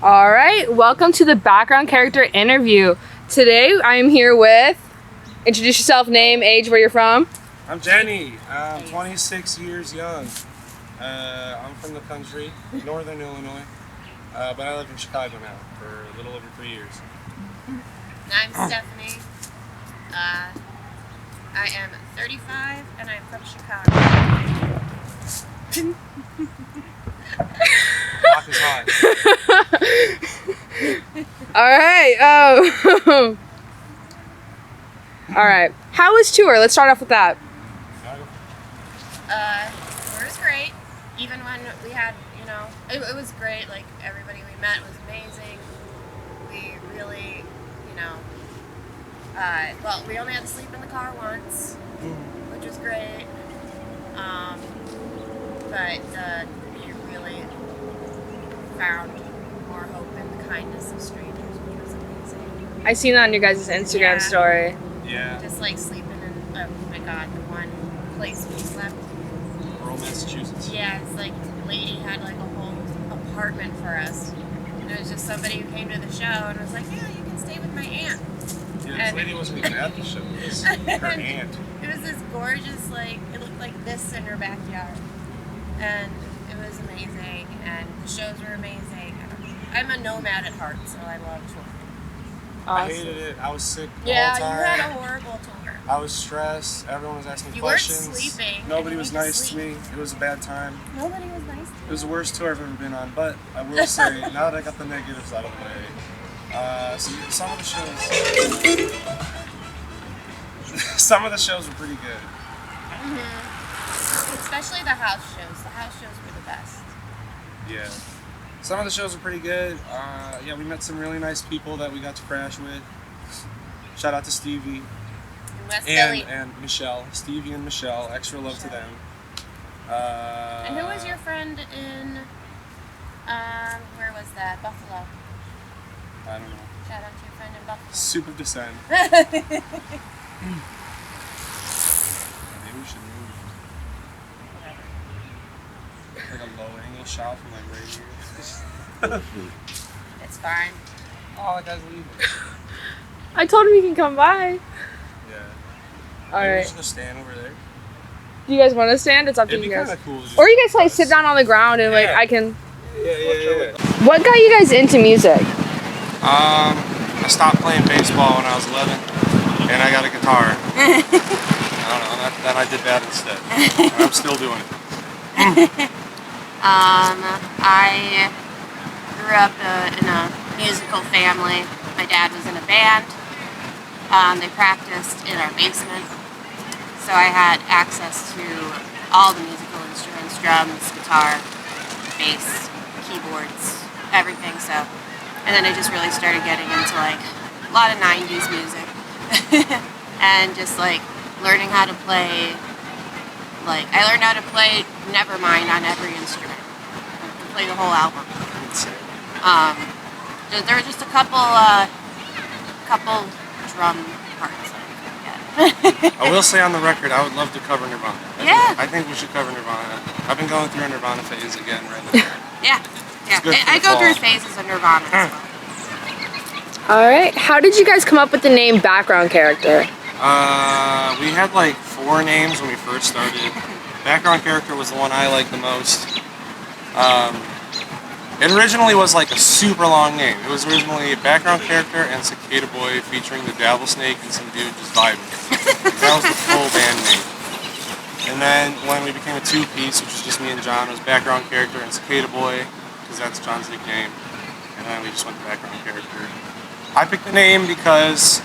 All right, welcome to the background character interview. Today I'm here with, introduce yourself, name, age, where you're from. I'm Jenny. I'm 26 years young. I'm from the country, northern Illinois, but I live in Chicago now for a little over 3 years. I'm Stephanie. I am 35 and I'm from Chicago. Rock is hot. All right. All right. How was tour? Let's start off with that. It was great. Even when we had, it was great. Like, everybody we met was amazing. We really, well, we only had to sleep in the car once, which was great. But we really found more hope in the kindness of strangers, which was amazing. I seen that on your guys' Instagram story. Yeah. Just like sleeping in, oh my god, the one place we slept. Rural Massachusetts. Yeah, it's like the lady had like a whole apartment for us. And it was just somebody who came to the show and was like, yeah, you can stay with my aunt. Yeah, this lady wasn't even at the show. It was her aunt. It was this gorgeous, like, it looked like this in her backyard. And it was amazing, and the shows were amazing. I'm a nomad at heart, so I love touring. I hated it. I was sick all Yeah, the time. you had a horrible tour. I was stressed. Everyone was asking You questions. weren't sleeping. Nobody was You went to nice to sleep. me. It was a bad time. Nobody was nice to It was the worst tour I've ever been on, but I will say, now that I got the negatives out of the way, some of the shows, some of the shows were pretty good. Mm-hmm. Especially the house shows. The house shows were the best. Yeah. Some of the shows were pretty good. Yeah, we met some really nice people that we got to crash with. Shout out to Stevie In West Philly. and Michelle. Stevie and Michelle. Extra love to them. And who was your friend in, where was that? Buffalo. I don't know. Shout out to your friend in Buffalo. Soup of Descent. Maybe we should move. Like a low angle shot from like right here. It's fine. Oh, that guy's leaving. I told him he can come by. Yeah. All Maybe we right. just go stand over there. Do you guys want to stand? It's up to It'd be you guys. kind of cool. To just Or you guys like sit down on the ground and like Yeah. I can. Yeah. What got you guys into music? I stopped playing baseball when I was 11, and I got a guitar. I don't know. Then I did that instead. And I'm still doing it. I grew up in a musical family. My dad was in a band. They practiced in our basement. So I had access to all the musical instruments, drums, guitar, bass, keyboards, everything. And then I just really started getting into like a lot of 90s music. And just like learning how to play, I learned how to play Nevermind on every instrument. I could play the whole album. There were just a couple drum parts that I couldn't get. I will say on the record, I would love to cover Nirvana. I Yeah. think we should cover Nirvana. I've been going through a Nirvana phase again right now. Yeah. good for I the go fall. through phases of Nirvana as well. All right. How did you guys come up with the name background character? We had like 4 names when we first started. Background character was the one I liked the most. It originally was like a super long name. It was originally background character and Cicada Boy featuring the Dabble Snake and some dude just vibing. That was the full band name. And then when we became a 2-piece, which was just me and John, it was background character and Cicada Boy, because that's John's nickname. And then we just went to background character. I picked the name because,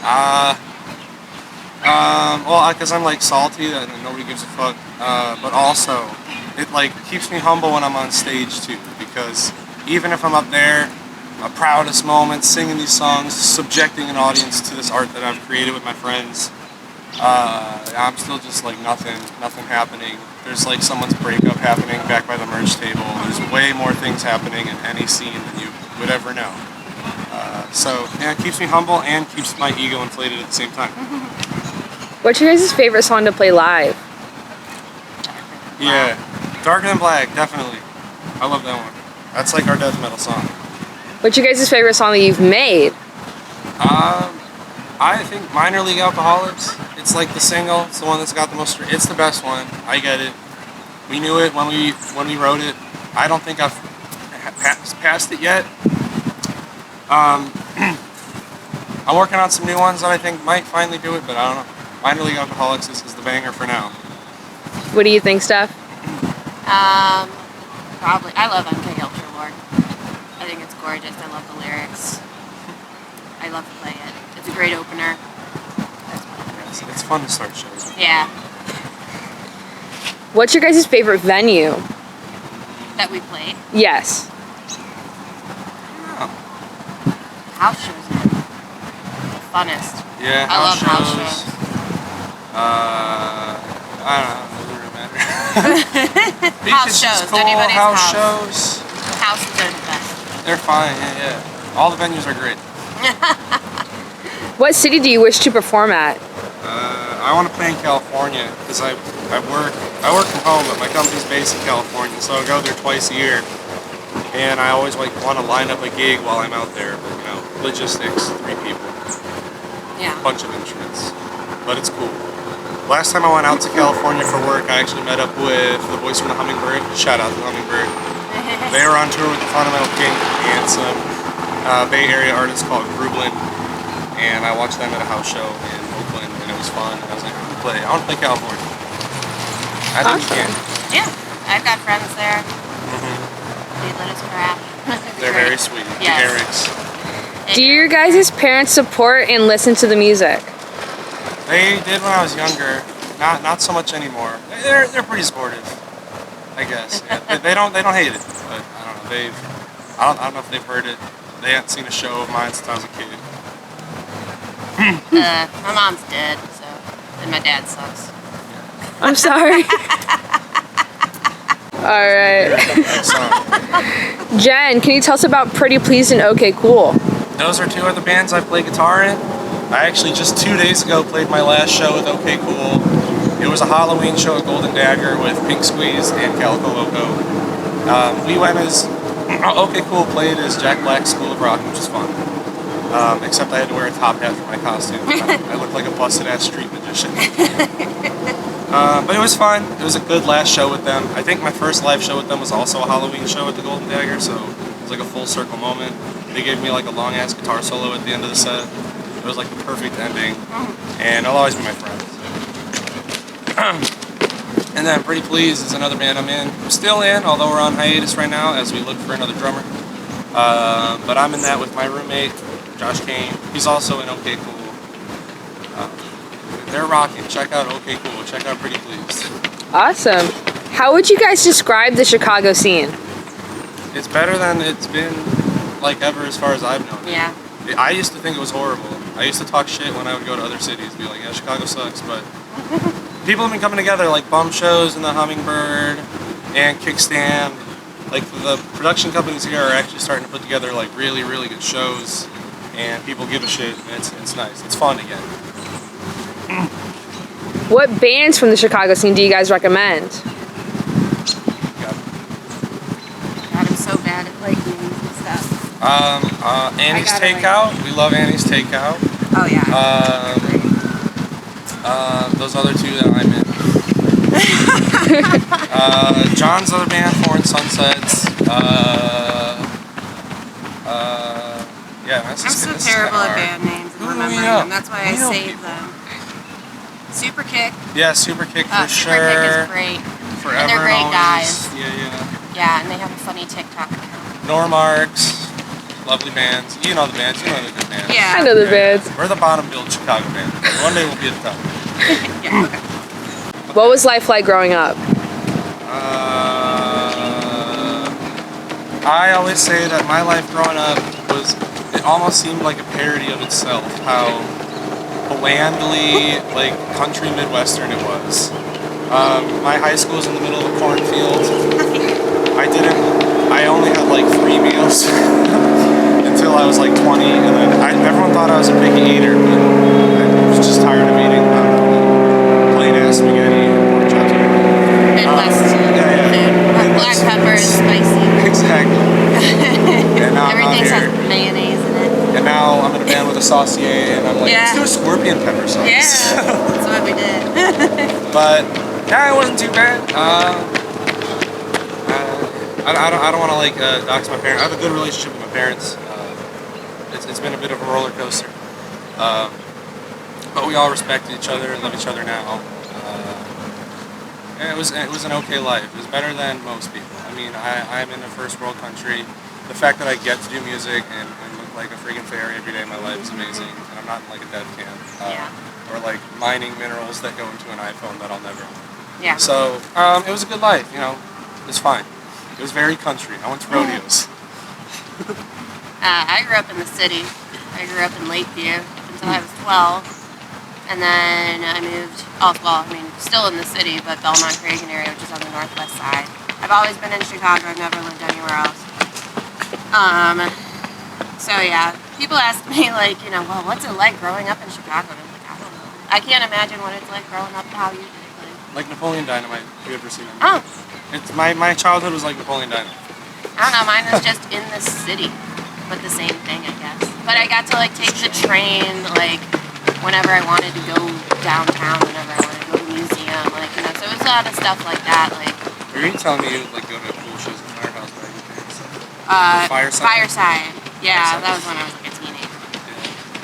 because I'm like salty and nobody gives a fuck. But also, it like keeps me humble when I'm on stage too, because even if I'm up there, my proudest moments, singing these songs, subjecting an audience to this art that I've created with my friends, I'm still just like nothing happening. There's like someone's breakup happening back by the merch table. There's way more things happening in any scene than you would ever know. So yeah, it keeps me humble and keeps my ego inflated at the same time. What's your guys' favorite song to play live? Yeah, Darker Than Black, definitely. I love that one. That's like our death metal song. What's your guys' favorite song that you've made? I think Minor League Alcoholics. It's like the single. It's the one that's got the most. It's the best one. I get it. We knew it when we wrote it. I don't think I've passed it yet. I'm working on some new ones that I think might finally do it, but I don't know. Minor League Alcoholics is the banger for now. What do you think, Steph? Probably. I love MK Ultra Lord. I think it's gorgeous. I love the lyrics. I love to play it. It's a great opener. It's fun to start shows. Yeah. What's your guys' favorite venue? That we played. Yes. House shows are the funnest. Yeah, I love house shows. I don't know. It doesn't really matter. House shows. Cool. Anybody's House house. shows. Houses are the best. They're fine. Yeah. All the venues are great. What city do you wish to perform at? I want to play in California because I work from home, but my company's based in California, so I go there twice a year. And I always want to line up a gig while I'm out there. You know, logistics, 3 people, Yeah. bunch of instruments, but it's cool. Last time I went out to California for work, I actually met up with the boys from the Hummingbird. Shout out to the Hummingbird. They were on tour with the Fundamental King and some Bay Area artists called Grublin, and I watched them at a house show in Oakland, and it was fun. And I was like, I want to play California. I think you can. Yeah. I've got friends there. They let us crash. They're very sweet. Yes. The Erics. Do your guys' parents support and listen to the music? They did when I was younger. Not so much anymore. They're pretty supportive, I guess. Yeah. They don't hate it, but I don't know. I don't know if they've heard it. They haven't seen a show of mine since I was a kid. My mom's dead, so and my dad sucks. I'm sorry. All right. Jen, can you tell us about Pretty Pleased and Okay Cool? Those are 2 other bands I play guitar in. I actually just 2 days ago played my last show with Okay Cool. It was a Halloween show at Golden Dagger with Pink Squeeze and Calico Loco. We went as Okay Cool played as Jack Black's School of Rock, which was fun. Except I had to wear a top hat for my costume. I looked like a busted ass street magician. But it was fun. It was a good last show with them. I think my first live show with them was also a Halloween show at the Golden Dagger, so it was like a full circle moment. They gave me like a long ass guitar solo at the end of the set. It was like the perfect ending, and I'll always be my friend. And then Pretty Pleased is another band I'm in. I'm still in, although we're on hiatus right now as we look for another drummer. But I'm in that with my roommate, Josh Kane. He's also in Okay Cool. They're rocking. Check out Okay Cool. Check out Pretty Pleased. Awesome. How would you guys describe the Chicago scene? It's better than it's been like ever as far as I've known. Yeah. I used to think it was horrible. I used to talk shit when I would go to other cities, be like, yeah, Chicago sucks, but people have been coming together, like Bum Shows and the Hummingbird and Kickstand. Like the production companies here are actually starting to put together like really, really good shows, and people give a shit, and it's nice. It's fun again. What bands from the Chicago scene do you guys recommend? God, I'm so bad at like names and stuff. Annie's I gotta, Takeout. We love Annie's Takeout. Oh yeah. Those other 2 that I'm in. John's other band, Foreign Sunsets. Yeah, I'm so terrible at band names and remembering them. That's why I saved them. Super Kick. Yeah, Super Kick for Super sure. Kick is great. Forever And they're great always. guys. Yeah. Yeah, and they have a funny TikTok account. Normarks. Lovely bands. You know the bands. You know the good bands. Yeah. I know the bands. We're the bottom billed Chicago band. One day we'll be at the top. Yeah. Okay. What was life like growing up? I always say that my life growing up it almost seemed like a parody of itself, how blandly, like, country Midwestern it was. My high school was in the middle of a cornfield. I only had like 3 meals until I was like 20, and then everyone thought I was a picky eater, but I was just tired of eating plain ass spaghetti and pork chops. Midwest food. Black pepper is spicy. Exactly. And now I'm Pancakes here. has mayonnaise in it. And now I'm in a band with a saucier, and I'm like, Yeah. let's do a scorpion pepper sauce. Yeah, that's what we did. But yeah, it wasn't too bad. I don't want to like dox my parents. I have a good relationship with my parents. It's been a bit of a roller coaster, but we all respect each other and love each other now. And it was an okay life. It was better than most people. I mean, I'm in a first world country. The fact that I get to do music and look like a freaking fairy every day of my life is amazing. And I'm not in like a death camp. Or like mining minerals that go into an iPhone that I'll never own. Yeah. So it was a good life, you know. It was fine. It was very country. I went to rodeos. I grew up in the city. I grew up in Lakeview until I was 12. And then I moved, still in the city, but Belmont-Cragen area, which is on the northwest side. I've always been in Chicago. I've never lived anywhere else. So yeah, people ask me like, you know, well, what's it like growing up in Chicago? And I'm like, I don't know. I can't imagine what it's like growing up how you did. Like Napoleon Dynamite. Have you ever seen it? Oh. It's my childhood was like Napoleon Dynamite. I don't know, mine was just in the city, but the same thing, I guess. But I got to like take the train, like, whenever I wanted to go downtown, whenever I wanted to go to the museum, like, you know, so it was a lot of stuff like that, like. Were you telling me you would like go to cool shows at Firehouse back in the day? Fireside? Fireside. Yeah, Fireside. that was when I was like a teenager.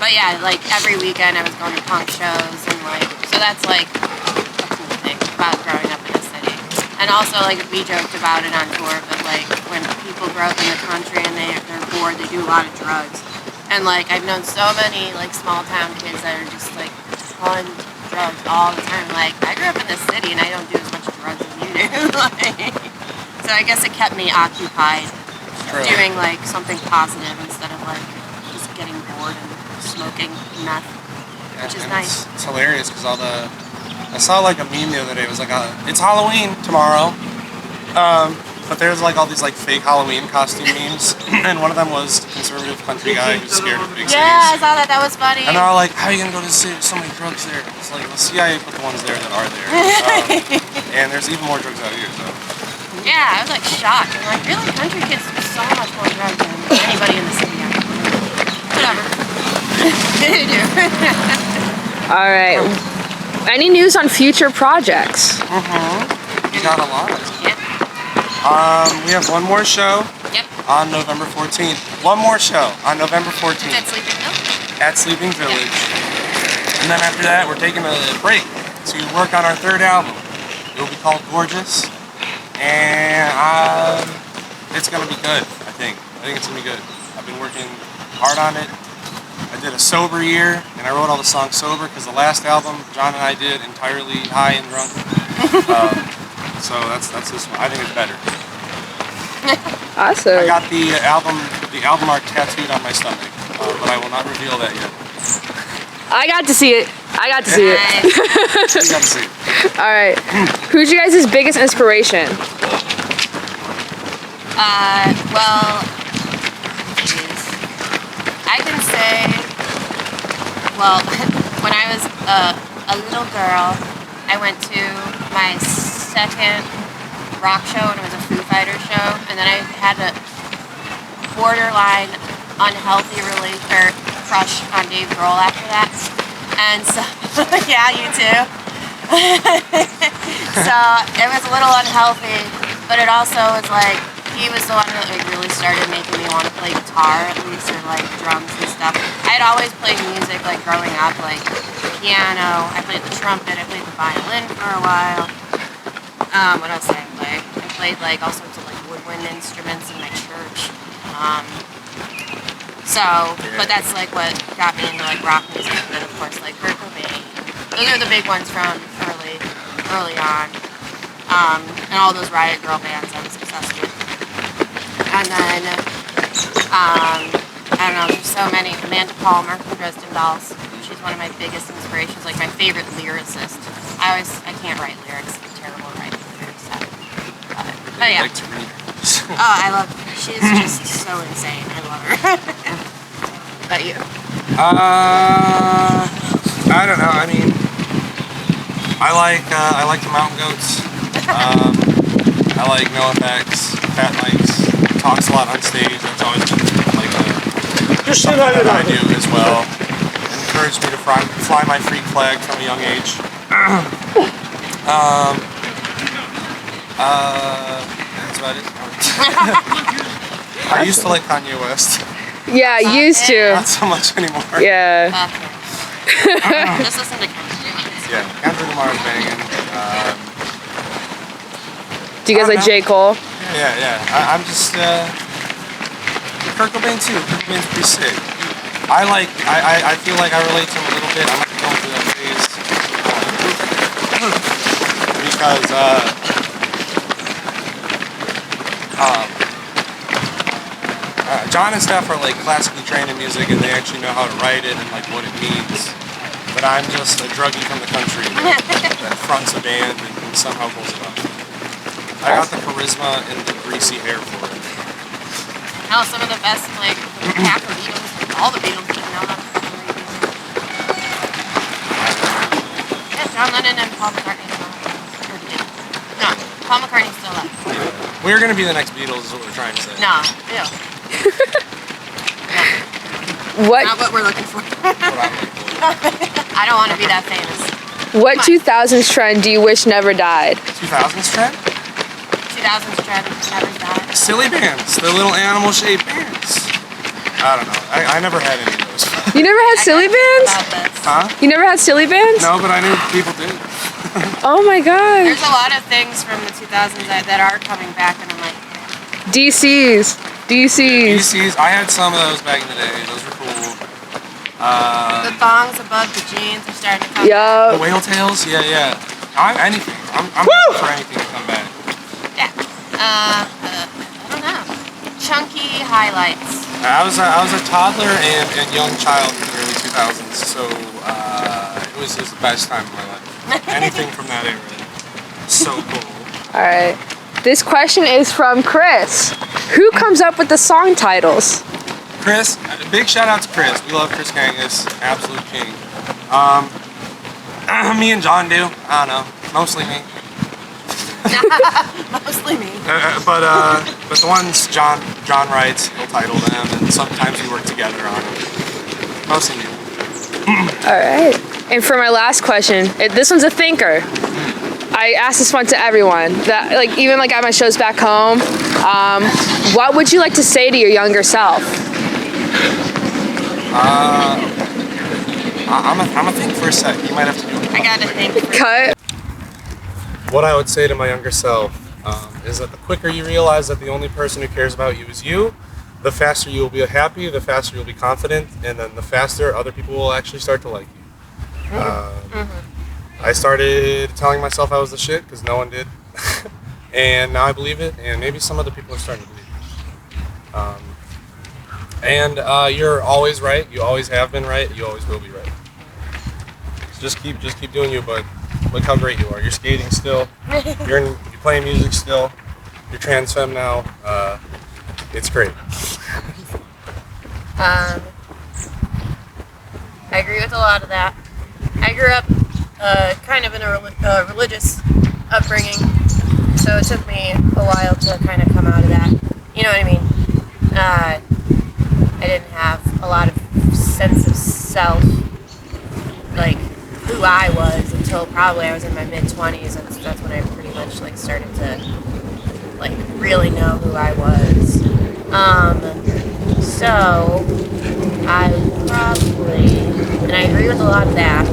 But yeah, like every weekend I was going to punk shows and like, so that's like a cool thing about growing up in the city. And also like we joked about it on tour, but like when people grow up in the country and they're bored, they do a lot of drugs. And like I've known so many like small town kids that are just like on drugs all the time. Like I grew up in the city and I don't do as much drugs as you do. Like, so I guess it kept me occupied doing like something positive instead of like just getting bored and smoking meth, which is nice. It's hilarious because I saw like a meme the other day. It was like it's Halloween tomorrow. But there's like all these like fake Halloween costume memes, and one of them was the conservative country guy who's scared of big cities. Yeah, I saw that. That was funny. And they're all like, "How are you gonna go to the city? There's so many drugs there." It's like the CIA put the ones there that are there, and there's even more drugs out here. So. Yeah, I was like shocked. I'm like, really, country kids do so much more drugs than anybody in the city. Whatever. They do. All right. Any news on future projects? You got a lot. Yeah. We have one more show. Yep. On November 14th. One more show on November 14th. At Sleeping Village. At Sleeping Village. And then after that, we're taking a break to work on our third album. It will be called Gorgeous. And it's going to be good, I think. I think it's going to be good. I've been working hard on it. I did a sober year, and I wrote all the songs sober because the last album John and I did entirely high and drunk. So that's this one. I think it's better. Awesome. I got the album art tattooed on my stomach, but I will not reveal that yet. I got to see it. You got to see it. All right. Who's your guys' biggest inspiration? Well, geez. I can say, well, when I was a little girl, I went to my second rock show, and it was a Foo Fighters show, and then I had a borderline unhealthy crush on Dave Grohl after that. And so, yeah, you too. So it was a little unhealthy, but it also was like, he was the one that like really started making me want to play guitar at least, or like drums and stuff. I had always played music like growing up, like piano, I played the trumpet, I played the violin for a while. What else did I play? I played like all sorts of like woodwind instruments in my church. But that's like what got me into like rock music, and then of course like Kurt Cobain. Those are the big ones from early on. And all those Riot Girl bands I was obsessed with. And then, I don't know, there's so many. Amanda Palmer from Dresden Dolls. She's one of my biggest inspirations, like my favorite lyricist. I can't write lyrics. I'm terrible at writing lyrics. But yeah. Like to read. Oh, I love her. She's just so insane. I love her. About you? I don't know. I mean, I like the Mountain Goats. I like NoFX, Fat Mike's. Talks a lot on stage. That's always been like a something that I do as well. Encouraged me to fly my freak flag from a young age. That's about it. I used to like Kanye West. Yeah, used to. Not so much anymore. Yeah. Just listen to country ones. Yeah, Kendrick Lamar's banging. Do you guys like J. Cole? Yeah. I'm just Kurt Cobain too. Kurt Cobain's pretty sick. I feel like I relate to him a little bit. I might be going through that phase because John and Steph are like classically trained in music and they actually know how to write it and like what it means. But I'm just a druggie from the country that fronts a band and somehow pulls it off. I got the charisma and the greasy hair for it. Hell, some of the best, like, half the Beatles, all the Beatles didn't know how to fucking read music. Yeah, John Lennon and Paul McCartney know how to read music. No, Paul McCartney's still alive. We're gonna be the next Beatles is what we're trying to say. No, ew. What? Not what we're looking for. What I'm looking for. I don't want to be that famous. What 2000s trend do you wish never died? 2000s trend? 2000s trend never died. Silly bands, the little animal-shaped bands. I don't know. I never had any of those. You never had silly bands? About this. Huh? You never had silly bands? No, but I knew people did. Oh my gosh. There's a lot of things from the 2000s that are coming back, and I'm like, DCs. DCs, I had some of those back in the day. Those were cool. the thongs above the jeans are starting to come The Yup. whale tails, yeah. I'm anything. I'm ready for anything to come back. back. I don't know. Chunky highlights. I was a toddler and young child in the early 2000s, so it was the best time of my life. Anything from that era. So cool. Alright. This question is from Chris. Who comes up with the song titles? Chris, big shout out to Chris. We love Chris Kangas, absolute king. Me and John do. I don't know, mostly me. Mostly me. But the ones John writes, he'll title them, and sometimes we work together on them. Mostly me. Alright. And for my last question, this one's a thinker. I ask this one to everyone. That, like, even like at my shows back home. What would you like to say to your younger self? I'm gonna think for a sec. You might have to do it. I gotta think. Cut. What I would say to my younger self is that the quicker you realize that the only person who cares about you is you, the faster you will be happy, the faster you'll be confident, and then the faster other people will actually start to like you. I started telling myself I was the shit because no one did, and now I believe it, and maybe some other people are starting to believe it. And you're always right. You always have been right. You always will be right. So just keep doing you, bud. Look how great you are. You're skating still. You're playing music still. You're trans femme now. It's great. I agree with a lot of that. I grew up kind of in a religious upbringing, so it took me a while to kind of come out of that. You know what I mean? I didn't have a lot of sense of self, like who I was, until probably I was in my mid-20s, and that's when I pretty much like started to like really know who I was. So I probably, and I agree with a lot of that.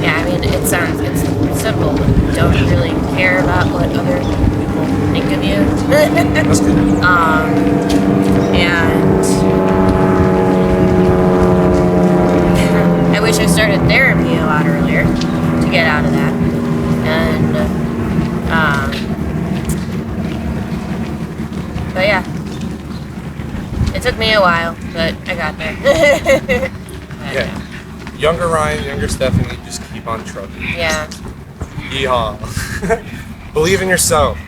Yeah, I mean, it's simple. Don't really care about what other people think of you. That's good. And I wish I started therapy a lot earlier to get out of that. And, but yeah. It took me a while, but I got there. Yeah. Younger Ryan, younger Stephanie, just keep on trucking. Yeah. Yeehaw. Believe in yourself.